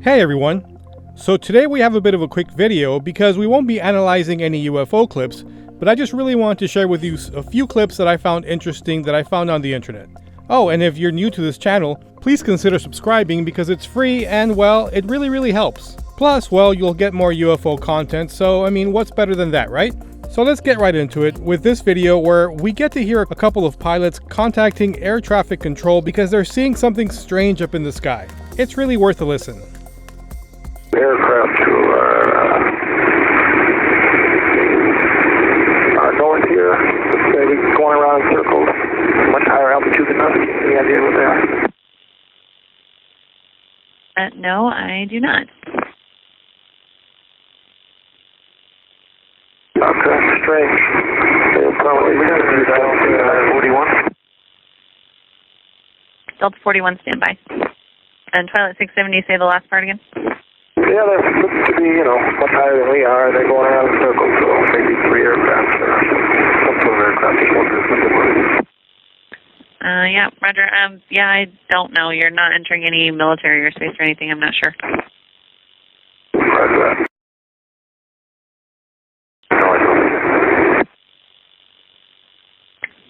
Hey everyone! So today we have a bit of a quick video because we won't be analyzing any UFO clips, but I just really wanted to share with you a few clips that I found interesting that I found on the internet. Oh, and if you're new to this channel, please consider subscribing because it's free and, well, it really helps. Plus, well, you'll get more UFO content, so I mean, what's better than that, right? So let's get right into it with this video where we get to hear a couple of pilots contacting air traffic control because they're seeing something strange up in the sky. It's really worth a listen. Aircraft to north here. Maybe going around in circles. Much higher altitude than us. Any idea what they are? No, I do not. Okay, strange. They're probably 41. Delta 41, standby. And Twilight 670, say the last part again? Yeah, they look to be, much higher than we are. They're going around in circles, so maybe 3 aircraft or some sort of aircraft is what they're thinking. Yeah, Roger. Yeah, I don't know. You're not entering any military or space or anything. I'm not sure. Roger that.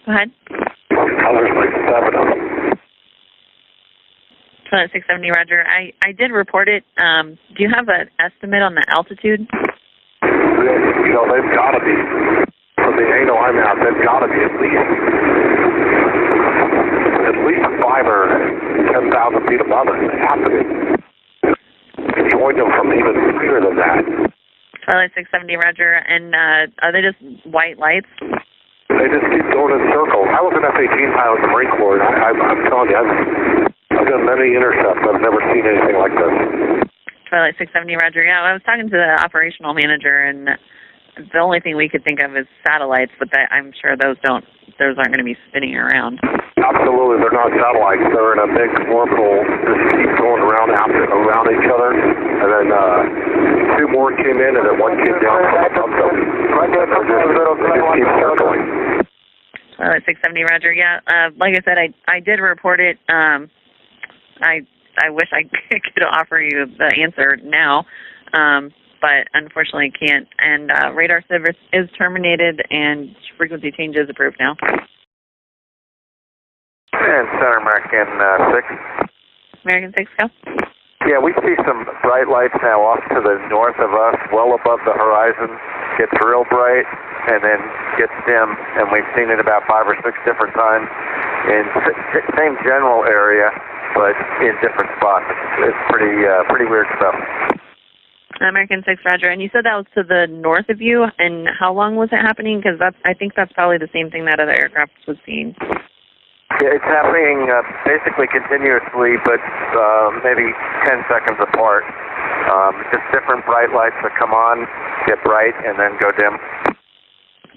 Go ahead. Colors like 7 of them. Twilight 670, Roger. I did report it. Do you have an estimate on the altitude? They've got to be. From the angle I'm at, they've got to be at least 5 or 10,000 feet above us. They have to be. You joined them from even bigger than that. Twilight 670, Roger. And are they just white lights? They just keep going in circles. I was an F-18 pilot in the Marine Corps, and I'm telling you, I've done many intercepts. I've never seen anything like this. Twilight 670, Roger. Yeah, I was talking to the operational manager, and the only thing we could think of is satellites, but I'm sure those aren't going to be spinning around. Absolutely, they're not satellites. They're in a big orbital, just keep going around each other, and then 2 more came in, and then 1 came down from above them. They just keep circling. Twilight 670, Roger. Yeah, like I said, I did report it. I wish I could offer you the answer now, but unfortunately can't. And radar service is terminated, and frequency change is approved now. And Center American 6. American 6, go. Yeah, we see some bright lights now off to the north of us, well above the horizon. Gets real bright and then gets dim, and we've seen it about 5 or 6 different times in same general area, but in different spots. It's pretty weird stuff. American 6, Roger. And you said that was to the north of you, and how long was it happening? Because I think that's probably the same thing that other aircraft was seeing. Yeah, it's happening basically continuously, but maybe 10 seconds apart. Just different bright lights that come on, get bright, and then go dim.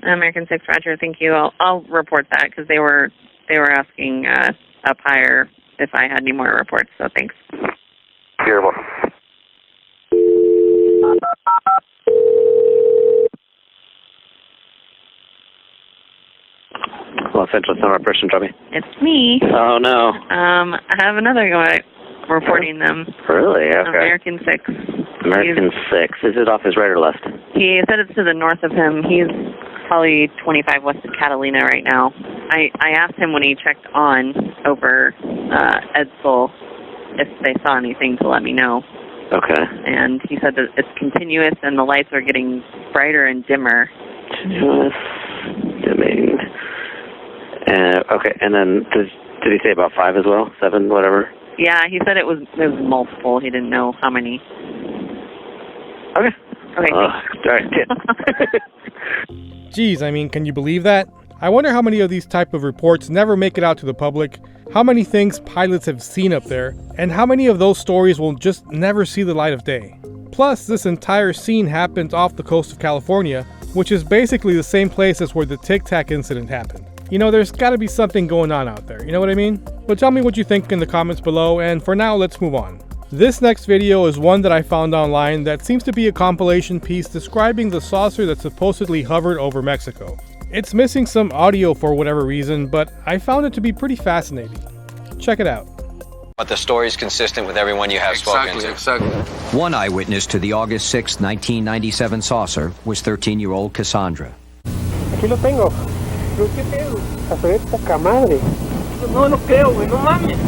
American 6, Roger. Thank you. I'll report that because they were asking up higher if I had any more reports. So thanks. You're welcome. Los Angeles Summer Operation Drummy. It's me. Oh no. I have another guy reporting them. Really? Okay. American 6. American 6. Is it off his right or left? He said it's to the north of him. He's probably 25 west of Catalina right now. I asked him when he checked on over Edsel if they saw anything to let me know. Okay. And he said that it's continuous and the lights are getting brighter and dimmer. Continuous, dimming. Okay, and then did he say about 5 as well? 7, whatever? Yeah, he said it was multiple. He didn't know how many. Okay. Okay. All right. Geez, I mean, can you believe that? I wonder how many of these type of reports never make it out to the public, how many things pilots have seen up there, and how many of those stories will just never see the light of day. Plus, this entire scene happens off the coast of California, which is basically the same place as where the Tic Tac incident happened. There's gotta be something going on out there, you know what I mean? But tell me what you think in the comments below, and for now, let's move on. This next video is one that I found online that seems to be a compilation piece describing the saucer that supposedly hovered over Mexico. It's missing some audio for whatever reason, but I found it to be pretty fascinating. Check it out. But the story is consistent with everyone you have spoken to. Exactly. One eyewitness to the August 6, 1997 saucer was 13-year-old Cassandra. Aquí lo tengo. ¿Qué pedo? A ver, poca madre. No lo creo, güey, no mames.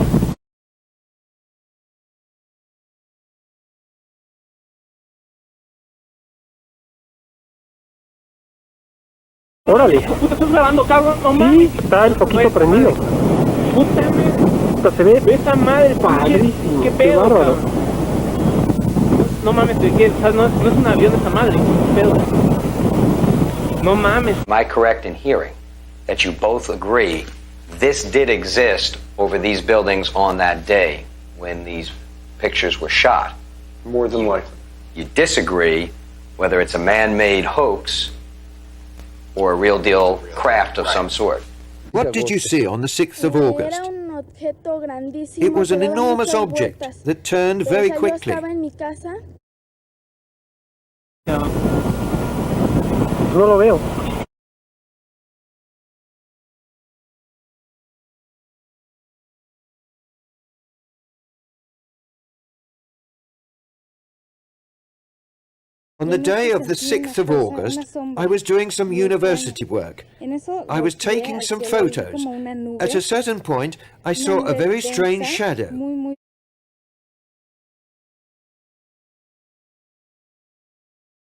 Órale. Puta, estás grabando, cabrón, no mames. Sí, está el foquito prendido. Puta, Puta, se ve esa madre, padrísimo. ¿Qué pedo, bárbaro. cabrón? No mames, ¿qué? O sea, no es un avión esa madre, ¿qué pedo? No mames. Am I correct in hearing that you both agree this did exist over these buildings on that day when these pictures were shot? More than likely. You disagree whether it's a man-made hoax or a real deal craft of some sort. What did you see on the 6th of August? It was an enormous object that turned very quickly. No lo veo. On the day of the 6th of August, I was doing some university work. I was taking some photos. At a certain point, I saw a very strange shadow.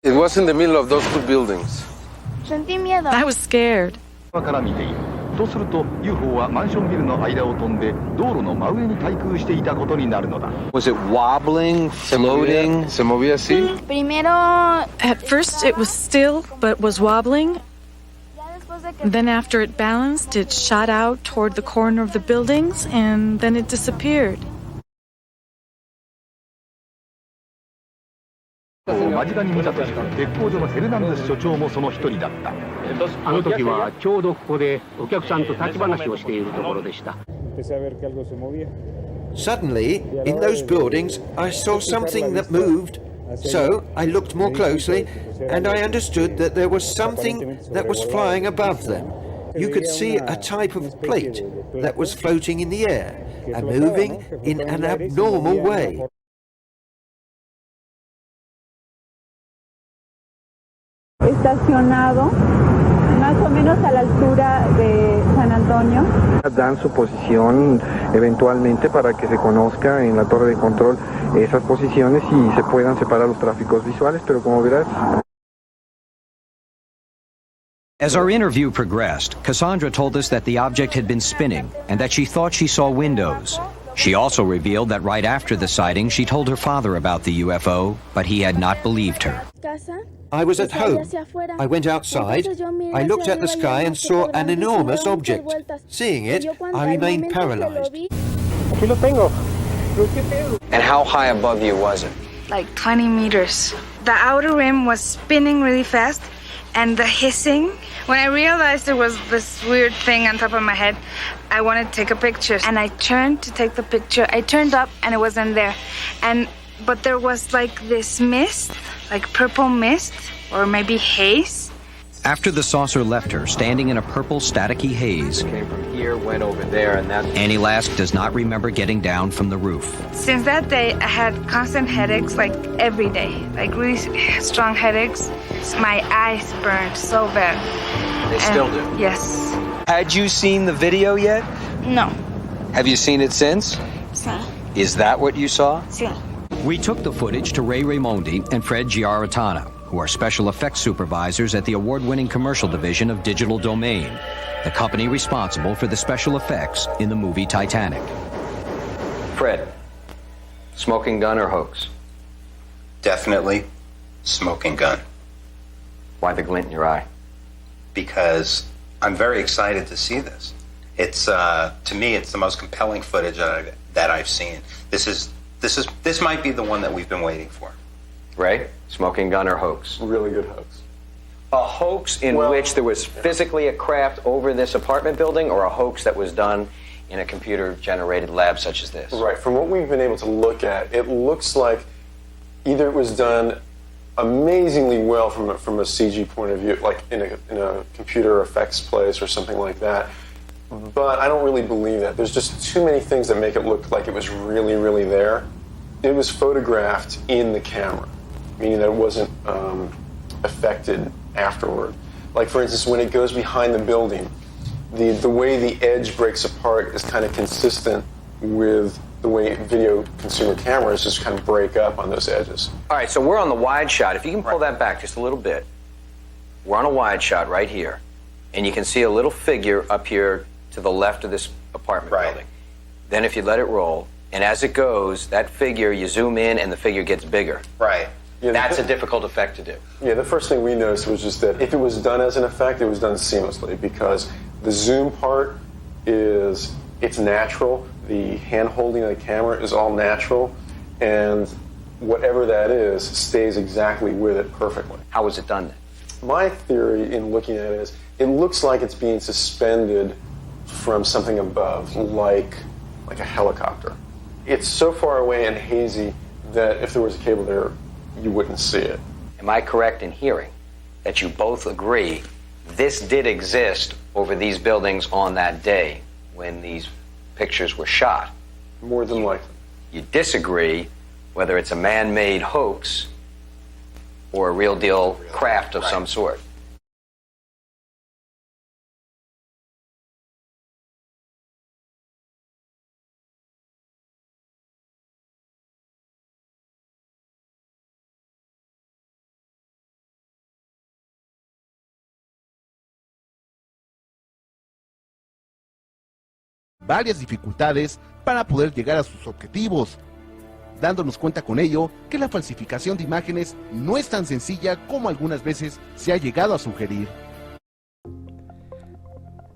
It was in the middle of those two buildings. I was scared. Was Was it wobbling, floating? Se movía así. At first it was still, but was wobbling. Then after it balanced, it shot out toward the corner of the buildings, and then it disappeared. Suddenly, in those buildings, I saw something that moved. So I looked more closely, and I understood that there was something that was flying above them. You could see a type of plate that was floating in the air and moving in an abnormal way. Estacionado más o menos a la altura de San Antonio. Dan su posición eventualmente para que se conozca en la torre de control esas posiciones y se puedan separar los tráficos visuales, pero como verás. As our interview progressed, Cassandra told us that the object had been spinning and that she thought she saw windows. She also revealed that right after the sighting, she told her father about the UFO, but he had not believed her. I was at home. I went outside. I looked at the sky and saw an enormous object. Seeing it, I remained paralyzed. Aquí lo tengo. And how high above you was it? Like 20 meters. The outer rim was spinning really fast, and the hissing. When I realized there was this weird thing on top of my head, I wanted to take a picture. And I turned to take the picture. I turned up, and it wasn't there. But there was like this mist, like purple mist, or maybe haze. After the saucer left her, standing in a purple staticky haze, Came from here, went over there, and that's... Annie Lask does not remember getting down from the roof. Since that day, I had constant headaches, like every day, like really strong headaches. My eyes burned so bad. They still do? Yes. Had you seen the video yet? No. Have you seen it since? Sí. Is that what you saw? Sí. We took the footage to Ray Raimondi and Fred Giaratana, who are special effects supervisors at the award-winning commercial division of Digital Domain, the company responsible for the special effects in the movie Titanic. Fred, smoking gun or hoax? Definitely smoking gun. Why the glint in your eye? Because I'm very excited to see this. It's to me, it's the most compelling footage that I've seen. This might be the one that we've been waiting for. Ray, smoking gun or hoax? Really good hoax. A hoax in which there was physically a craft over this apartment building, or a hoax that was done in a computer-generated lab such as this? Right. From what we've been able to look at, it looks like either it was done amazingly well from a CG point of view, like in a computer effects place or something like that, but I don't really believe that. There's just too many things that make it look like it was really, really there. It was photographed in the camera, meaning that it wasn't affected afterward. Like, for instance, when it goes behind the building, the way the edge breaks apart is kind of consistent with the way video consumer cameras just kind of break up on those edges. All right, so we're on the wide shot. If you can pull that back just a little bit. We're on a wide shot right here, and you can see a little figure up here to the left of this apartment building. Then if you let it roll, and as it goes, that figure, you zoom in and the figure gets bigger. Right. Yeah, That's a difficult effect to do. Yeah, the first thing we noticed was just that if it was done as an effect, it was done seamlessly, because the zoom part it's natural. The hand holding of the camera is all natural, and whatever that is stays exactly with it perfectly. How was it done then? My theory in looking at it is it looks like it's being suspended from something above, like a helicopter. It's so far away and hazy that if there was a cable there, you wouldn't see it. Am I correct in hearing that you both agree this did exist over these buildings on that day when these pictures were shot? More than likely. You disagree whether it's a man-made hoax or a real deal craft of some sort. Varias dificultades para poder llegar a sus objetivos, dándonos cuenta con ello que la falsificación de imágenes no es tan sencilla como algunas veces se ha llegado a sugerir.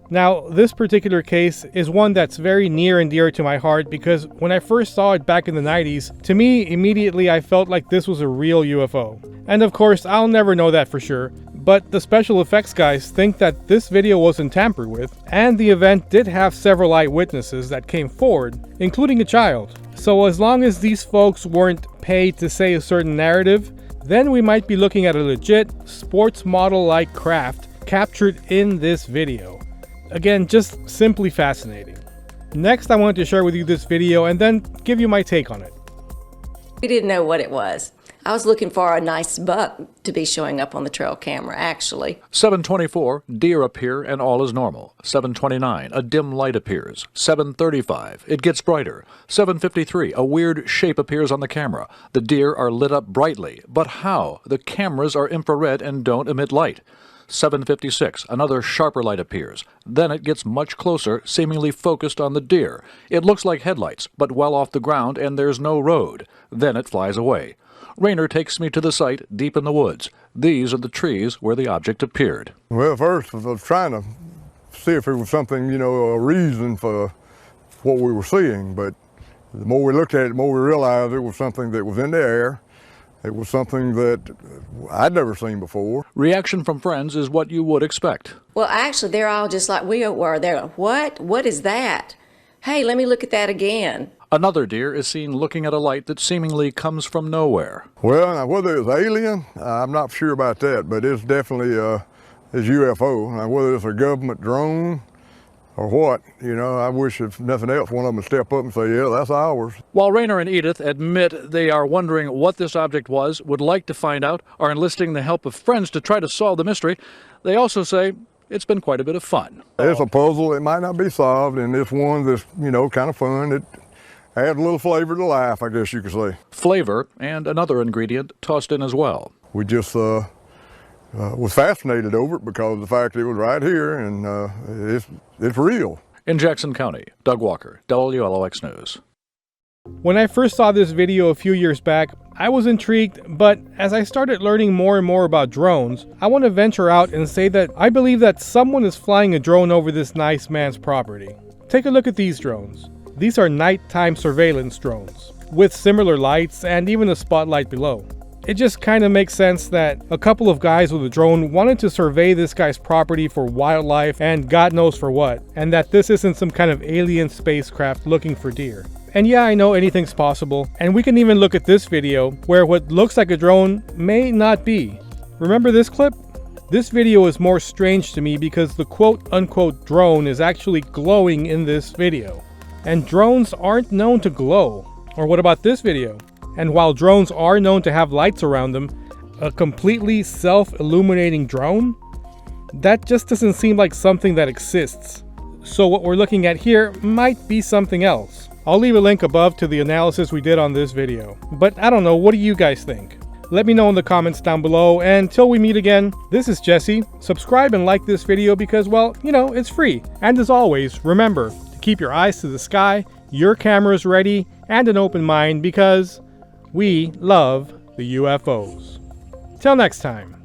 Now, this particular case is one that's very near and dear to my heart because when I first saw it back in the 90s, to me, immediately I felt like this was a real UFO. And of course, I'll never know that for sure, but the special effects guys think that this video wasn't tampered with, and the event did have several eyewitnesses that came forward, including a child. So as long as these folks weren't paid to say a certain narrative, then we might be looking at a legit sports model-like craft captured in this video. Again, just simply fascinating. Next, I wanted to share with you this video and then give you my take on it. We didn't know what it was. I was looking for a nice buck to be showing up on the trail camera, actually. 7:24, deer appear and all is normal. 7:29, a dim light appears. 7:35, it gets brighter. 7:53, a weird shape appears on the camera. The deer are lit up brightly, but how? The cameras are infrared and don't emit light. 7:56, another sharper light appears. Then it gets much closer, seemingly focused on the deer. It looks like headlights, but well off the ground and there's no road. Then it flies away. Rayner takes me to the site deep in the woods. These are the trees where the object appeared. Well, first I was trying to see if there was something, a reason for what we were seeing, but the more we looked at it, the more we realized it was something that was in the air. It was something that I'd never seen before. Reaction from friends is what you would expect. Well, actually, they're all just like we were. They're like, what? What is that? Hey, let me look at that again. Another deer is seen looking at a light that seemingly comes from nowhere. Well, now whether it's alien, I'm not sure about that, but it's definitely it's UFO. Now whether it's a government drone or what, I wish if nothing else, one of them would step up and say, yeah, that's ours. While Rayner and Edith admit they are wondering what this object was, would like to find out, are enlisting the help of friends to try to solve the mystery, they also say it's been quite a bit of fun. It's a puzzle. It might not be solved, and it's one that's, kind of fun. It adds a little flavor to life, I guess you could say. Flavor and another ingredient tossed in as well. We just was fascinated over it because of the fact it was right here, and it's real. In Jackson County, Doug Walker, WLOX News. When I first saw this video a few years back, I was intrigued, but as I started learning more and more about drones, I want to venture out and say that I believe that someone is flying a drone over this nice man's property. Take a look at these drones. These are nighttime surveillance drones, with similar lights and even a spotlight below. It just kind of makes sense that a couple of guys with a drone wanted to survey this guy's property for wildlife and God knows for what, and that this isn't some kind of alien spacecraft looking for deer. And yeah, I know anything's possible, and we can even look at this video where what looks like a drone may not be. Remember this clip? This video is more strange to me because the quote-unquote drone is actually glowing in this video. And drones aren't known to glow. Or what about this video? And while drones are known to have lights around them, a completely self-illuminating drone? That just doesn't seem like something that exists. So what we're looking at here might be something else. I'll leave a link above to the analysis we did on this video. But I don't know, what do you guys think? Let me know in the comments down below, and until we meet again, this is Jesse. Subscribe and like this video because, well, you know, it's free. And as always, remember to keep your eyes to the sky, your cameras ready, and an open mind because we love the UFOs. Till next time.